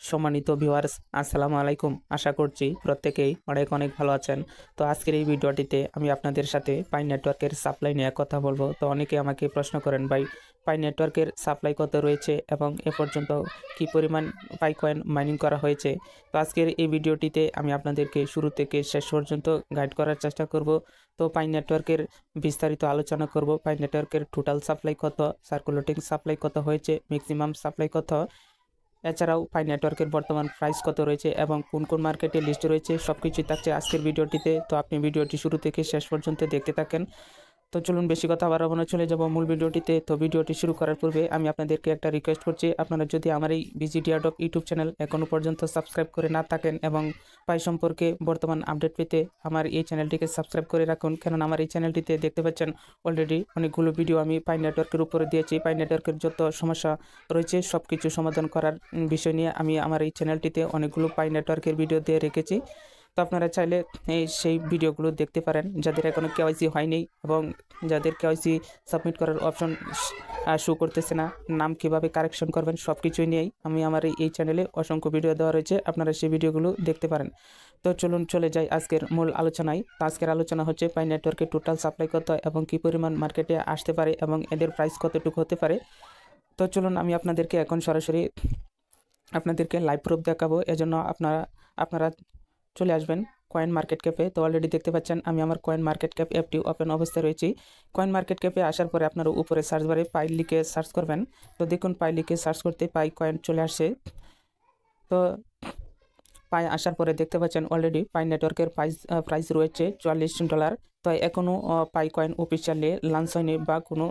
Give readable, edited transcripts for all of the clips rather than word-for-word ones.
সম্মানিত ভিউয়ার্স, আসসালামু আলাইকুম। আশা করছি প্রত্যেকেই অনেক অনেক ভালো আছেন। তো আজকের এই ভিডিওটিতে আমি আপনাদের সাথে পাই নেটওয়ার্কের সাপ্লাই নিয়ে কথা বলবো। তো অনেকে আমাকে প্রশ্ন করেন, ভাই পাই নেটওয়ার্কের সাপ্লাই কত রয়েছে এবং এ পর্যন্ত কি পরিমাণ পাই কয়েন মাইনিং করা হয়েছে। তো আজকের এই ভিডিওটিতে আমি আপনাদেরকে শুরু থেকে শেষ পর্যন্ত গাইড করার চেষ্টা করব। তো পাই নেটওয়ার্কের বিস্তারিত আলোচনা করব। পাই নেটওয়ার্কের টোটাল সাপ্লাই কত, সার্কুলেটিং সাপ্লাই কত হয়েছে, ম্যাক্সিমাম সাপ্লাই কত, এছাড়াও পাই নেটওয়ার্কের বর্তমান প্রাইস কত রয়েছে এবং কোন কোন মার্কেটে লিস্ট রয়েছে সবকিছুই থাকছে আজকের ভিডিওটিতে। তো আপনি ভিডিওটি শুরু থেকে শেষ পর্যন্ত দেখতে থাকেন। তো চলুন বেশি কথা বাড়াবো না, চলে যাব মূল ভিডিওটিতে। তো ভিডিওটি শুরু করার পূর্বে আমি আপনাদেরকে একটা রিকোয়েস্ট করছি, আপনারা যদি আমার এই ভিজিট এয়ারড্রপ ইউটিউব চ্যানেল এখনও পর্যন্ত সাবস্ক্রাইব করে না থাকেন এবং পাই সম্পর্কে বর্তমান আপডেট পেতে আমার এই চ্যানেলটিকে সাবস্ক্রাইব করে রাখুন, কেননা আমার এই চ্যানেলটিতে দেখতে পাচ্ছেন অলরেডি অনেকগুলো ভিডিও আমি পাই নেটওয়ার্কের উপরে দিয়েছি। পাই নেটওয়ার্কের যত সমস্যা রয়েছে সব কিছু সমাধান করার বিষয় নিয়ে আমি আমার এই চ্যানেলটিতে অনেকগুলো পাই নেটওয়ার্কের ভিডিও দিয়ে রেখেছি। তো আপনারা চাইলে সেই ভিডিওগুলো দেখতে পারেন, যাদের এখনও কেওয়াইসি হয়নি এবং যাদের কেওয়াইসি সাবমিট করার অপশন শো করতেছে না, নাম কিভাবে কারেকশন করবেন সব কিছুই নিয়েই আমি আমার এই চ্যানেলে অসংখ্য ভিডিও দেওয়া রয়েছে, আপনারা সেই ভিডিওগুলো দেখতে পারেন। তো চলুন চলে যাই আজকের মূল আলোচনায়। আজকের আলোচনা হচ্ছে পাই নেটওয়ার্কের টোটাল সাপ্লাই কত এবং কী পরিমাণ মার্কেটে আসতে পারে এবং এদের প্রাইস কতটুকু হতে পারে। তো চলুন আমি আপনাদেরকে এখন সরাসরি আপনাদেরকে লাইভ প্রুফ দেখাবো। এজন্য আপনারা চলে আসবেন কয়েন মার্কেট ক্যাপে। তো অলরেডি দেখতে পাচ্ছেন আমি আমার কয়েন মার্কেট ক্যাপ অ্যাপটি ওপেন অবস্থায় রয়েছি। কয়েন মার্কেট ক্যাপে আসার পরে আপনারা উপরে সার্চ বারে পাই লিখে সার্চ করবেন। তো দেখুন পাই লিখে সার্চ করতে পাই কয়েন চলে আসছে। তো পাই আসার পরে দেখতে পাচ্ছেন অলরেডি পাই নেটওয়ার্কের প্রাইস রয়েছে $44। তো এখনও পাই কয়েন অফিসিয়ালি লঞ্চ হয়নি বা কোনো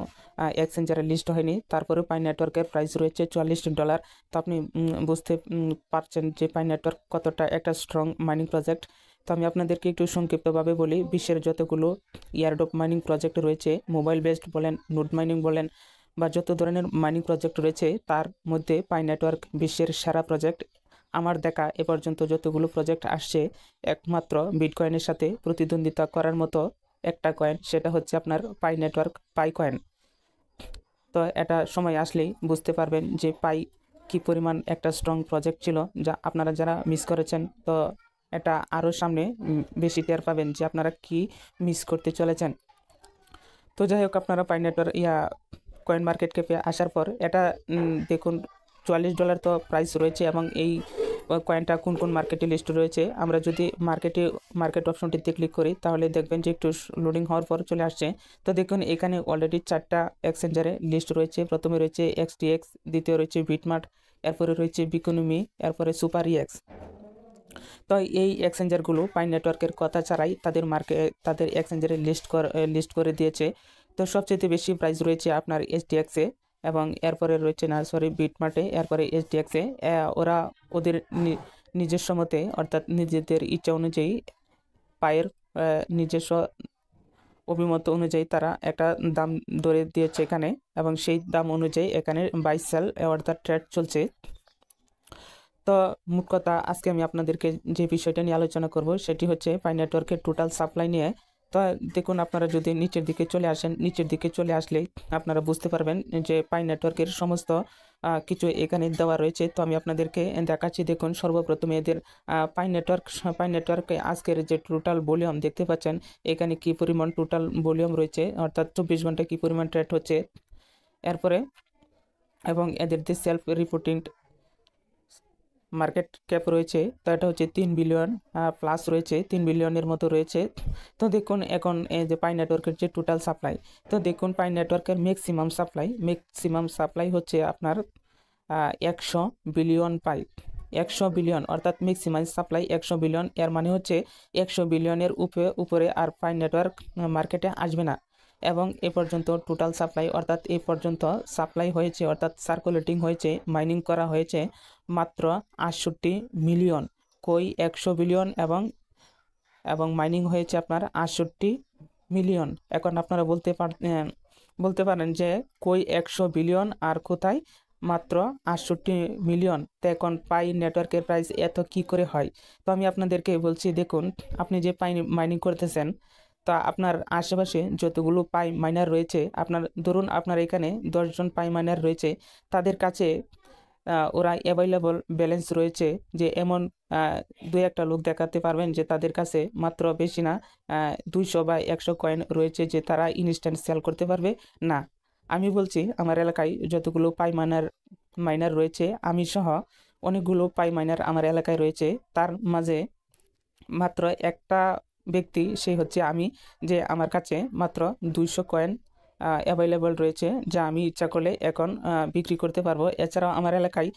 এক্সচেঞ্জারে লিস্ট হয়নি, তারপরে পাই নেটওয়ার্কের প্রাইস রয়েছে $44। তো আপনি বুঝতে পারছেন যে পাই নেটওয়ার্ক কতটা একটা স্ট্রং মাইনিং প্রজেক্ট। তো আমি আপনাদেরকে একটু সংক্ষিপ্তভাবে বলি, বিশ্বের যতগুলো এয়ারড্রপ মাইনিং প্রজেক্ট রয়েছে, মোবাইল বেসড বলেন, নোড মাইনিং বলেন বা যত ধরনের মাইনিং প্রজেক্ট রয়েছে, তার মধ্যে পাই নেটওয়ার্ক বিশ্বের সেরা প্রজেক্ট। আমার দেখা এ পর্যন্ত যতগুলো প্রজেক্ট আসছে, একমাত্র বিটকয়েনের সাথে প্রতিদ্বন্দ্বিতা করার মতো একটা কয়েন, সেটা হচ্ছে আপনার পাই নেটওয়ার্ক, পাই কয়েন। তো এটা সময় আসলেই বুঝতে পারবেন যে পাই কি পরিমাণ একটা স্ট্রং প্রজেক্ট ছিল, যা আপনারা যারা মিস করেছেন, তো এটা আরও সামনে বেশি টের পাবেন যে আপনারা কি মিস করতে চলেছেন। তো যাই হোক, আপনারা পাই নেটওয়ার্ক কয়েন মার্কেট ক্যাপে আসার পর এটা দেখুন $44 তো প্রাইস রয়েছে এবং এই কয়েনটা কোন কোন মার্কেটে লিস্ট রয়েছে। আমরা যদি মার্কেট অপশনটিতে ক্লিক করি তাহলে দেখবেন যে একটু লোডিং হওয়ার পর চলে আসছে। তো দেখুন এখানে অলরেডি 4টা এক্সচেঞ্জারে লিস্ট রয়েছে। প্রথমে রয়েছে XTX, দ্বিতীয় রয়েছে বিটমার্ট, এরপরে রয়েছে বিকোনমি, এরপরে সুপার EX। তো এই এক্সচেঞ্জারগুলো পাই নেটওয়ার্কের কথা ছাড়াই তাদের এক্সচেঞ্জারে লিস্ট করে দিয়েছে। তো সবচেয়ে বেশি প্রাইস রয়েছে আপনার STX-এ এবং এরপরে রয়েছে বিটমার্টে, এরপরে STX-এ। ওরা ওদের নিজস্ব মতে, অর্থাৎ নিজেদের ইচ্ছা অনুযায়ী, পায়ের নিজস্ব অভিমত অনুযায়ী তারা একটা দাম ধরে দিয়েছে এখানে এবং সেই দাম অনুযায়ী এখানে বাই সেল অর্থাৎ ট্রেড চলছে। তো মোট কথা আজকে আমি আপনাদেরকে যে বিষয়টা নিয়ে আলোচনা করব সেটি হচ্ছে পাই নেটওয়ার্কের টোটাল সাপ্লাই নিয়ে। তো দেখুন আপনারা যদি নিচের দিকে চলে আসেন, নিচের দিকে চলে আসলে আপনারা বুঝতে পারবেন যে পাই নেটওয়ার্কের সমস্ত কিছু এখানে দেওয়া রয়েছে। তো আমি আপনাদেরকে দেখাচ্ছি। দেখুন সর্বপ্রথমে এদের পাই নেটওয়ার্কে আজকের যে টোটাল ভলিউম দেখতে পাচ্ছেন, এখানে কি পরিমাণ টোটাল ভলিউম রয়েছে, অর্থাৎ 24 ঘন্টায় কি পরিমাণ ট্রেড হচ্ছে এরপরে, এবং এদের যে সেলফ রিপোর্টিং মার্কেট ক্যাপ রয়েছে, তো এটা হচ্ছে 3 বিলিয়ন প্লাস রয়েছে, 3 বিলিয়নের মতো রয়েছে। তো দেখুন এখন এই যে পাই নেটওয়ার্কের যে টোটাল সাপ্লাই, তো দেখুন পাই নেটওয়ার্কের ম্যাক্সিমাম সাপ্লাই হচ্ছে আপনার 100 বিলিয়ন পাই। 100 বিলিয়ন অর্থাৎ ম্যাক্সিমাম সাপ্লাই 100 বিলিয়ন। এর মানে হচ্ছে 100 বিলিয়নের উপরে আর পাই নেটওয়ার্ক মার্কেটে আসবে না। এবং এ পর্যন্ত টোটাল সাপ্লাই অর্থাৎ এ পর্যন্ত সাপ্লাই হয়েছে অর্থাৎ সার্কুলেটিং হয়েছে, মাইনিং করা হয়েছে মাত্র 68 মিলিয়ন। কই 100 বিলিয়ন এবং মাইনিং হয়েছে আপনার 68 মিলিয়ন। এখন আপনারা বলতে পারেন যে কই 100 বিলিয়ন আর কোথায় মাত্র 68 মিলিয়ন। তো এখন পাই নেটওয়ার্কের প্রাইস এত কি করে হয়? তো আমি আপনাদেরকে বলছি, দেখুন আপনি যে পাই মাইনিং করতেছেন, তা আপনার আশেপাশে যতগুলো পাই মাইনার রয়েছে, ধরুন আপনার এখানে 10 জন পাই মাইনার রয়েছে, তাদের কাছে ওরা অ্যাভেলেবল ব্যালেন্স রয়েছে, যে এমন দুই একটা লোক দেখাতে পারবেন যে তাদের কাছে মাত্র বেশি না 200 বা 100 কয়েন রয়েছে যে তারা ইনস্ট্যান্ট সেল করতে পারবে। না, আমি বলছি আমার এলাকায় যতগুলো পাই মাইনার রয়েছে, আমি সহ অনেকগুলো পাই মাইনার আমার এলাকায় রয়েছে, তার মাঝে মাত্র একটা ব্যক্তি, সে হচ্ছে আমি, যে আমার কাছে মাত্র 200 কয়েন অ্যাভেলেবল রয়েছে, যা আমি ইচ্ছা করলে এখন বিক্রি করতে পারবো। এছাড়াও আমার এলাকায়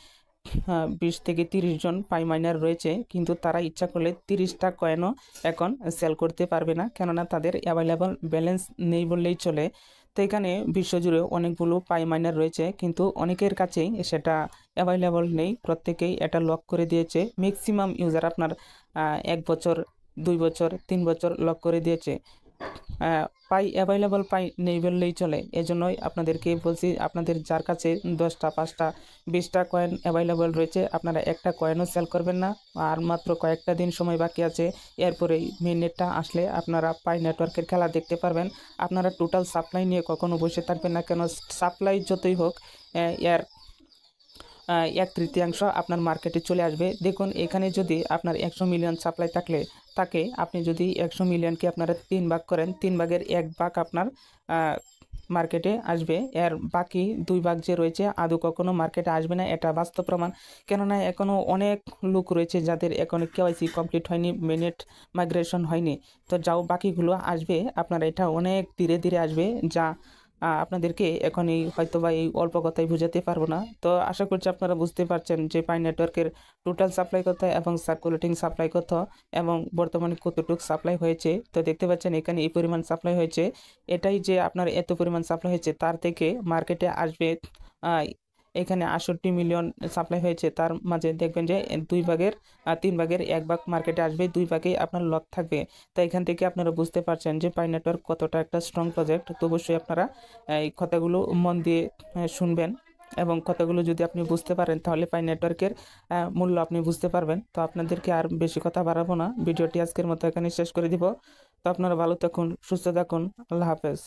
20 থেকে 30 জন পাই মাইনার রয়েছে, কিন্তু তারা ইচ্ছা করলে 30টা কয়েনও এখন সেল করতে পারবে না, কেননা তাদের অ্যাভেলেবল ব্যালেন্স নেই বললেই চলে। তো এখানে বিশ্বজুড়ে অনেকগুলো পাই মাইনার রয়েছে, কিন্তু অনেকের কাছেই সেটা অ্যাভেলেবল নেই, প্রত্যেকেই এটা লক করে দিয়েছে। ম্যাক্সিমাম ইউজার আপনার 1 বছর, 2 বছর, 3 বছর লক করে দিয়েছে। পাই অ্যাভেলেবল পাই নেই বললেই চলে। এজন্যই আপনাদেরকে বলছি, আপনাদের যার কাছে 10টা, 5টা, 20টা কয়েন অ্যাভেলেবল রয়েছে, আপনারা একটা কয়েনও সেল করবেন না। আর মাত্র কয়েকটা দিন সময় বাকি আছে, এরপরেই মেইন নেটটা আসলে আপনারা পাই নেটওয়ার্কের খেলা দেখতে পারবেন। আপনারা টোটাল সাপ্লাই নিয়ে কখনো বসে থাকবেন না, কেন সাপ্লাই যতই হোক এর 1/3 আপনার মার্কেটে চলে আসবে। দেখুন, এখানে যদি আপনার 100 মিলিয়ন সাপ্লাই থাকে, আপনি যদি 100 মিলিয়নকে আপনারা 3 ভাগ করেন, 3 ভাগের 1 ভাগ আপনার মার্কেটে আসবে, এর বাকি 2 ভাগ যে রয়েছে আদৌ কখনো মার্কেটে আসবে না, এটা বাস্তব প্রমাণ। কেননা এখনও অনেক লোক রয়েছে যাদের এখনো কেওয়াইসি কমপ্লিট হয়নি, মিনিট মাইগ্রেশন হয়নি। তো যাও বাকিগুলো আসবে, আপনারা এটা অনেক ধীরে ধীরে আসবে, যা আপনাদেরকে এখন হয়তোবা এই অল্প কথায় বুঝাতে পারবো না। তো আশা করছি আপনারা বুঝতে পারছেন যে পাই নেটওয়ার্কের টোটাল সাপ্লাই কত এবং সার্কুলেটিং সাপ্লাই কত এবং বর্তমানে কতটুকু সাপ্লাই হয়েছে। তো দেখতে পাচ্ছেন এখানে এই পরিমাণ সাপ্লাই হয়েছে। এটাই যে আপনার এত পরিমাণ সাপ্লাই হয়েছে, তার থেকে মার্কেটে আসবে এখানে 68 মিলিয়ন সাপ্লাই হয়েছে, তার মাঝে দেখবেন যে 3 ভাগের 1 ভাগ মার্কেটে আসবে, 2 ভাগেই আপনার লক থাকবে। তো এখান থেকে আপনারা বুঝতে পারছেন যে পাই নেটওয়ার্ক কতটা একটা স্ট্রং প্রজেক্ট। তো অবশ্যই আপনারা এই কথাগুলো মন দিয়ে শুনবেন, এবং কথাগুলো যদি আপনি বুঝতে পারেন তাহলে পাই নেটওয়ার্কের মূল্য আপনি বুঝতে পারবেন। তো আপনাদেরকে আর বেশি কথা বাড়াবো না, ভিডিওটি আজকের মতো এখানে শেষ করে দিব। তো আপনারা ভালো থাকুন, সুস্থ থাকুন, আল্লাহ হাফেজ।